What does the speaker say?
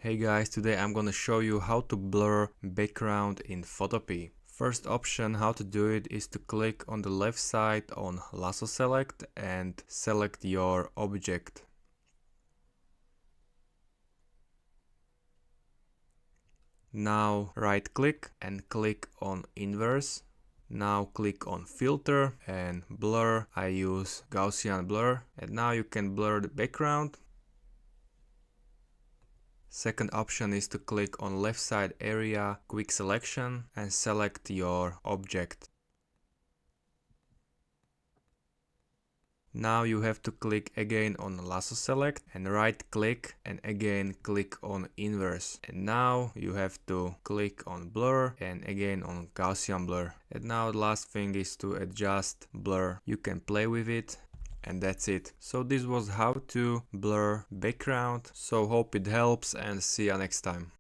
Hey guys, today I'm gonna show you how to blur background in Photopea. First option how to do it is to click on the left side on lasso select and select your object. Now right click and click on inverse. Now click on filter and blur. I use Gaussian blur, and now you can blur the background. Second option is to click on left side area, quick selection, and select your object. Now you have to click again on lasso select and right click and again click on inverse. And now you have to click on blur and again on Gaussian blur. And now the last thing is to adjust blur. You can play with it. And that's it. So this was how to blur background. So hope it helps and see you next time.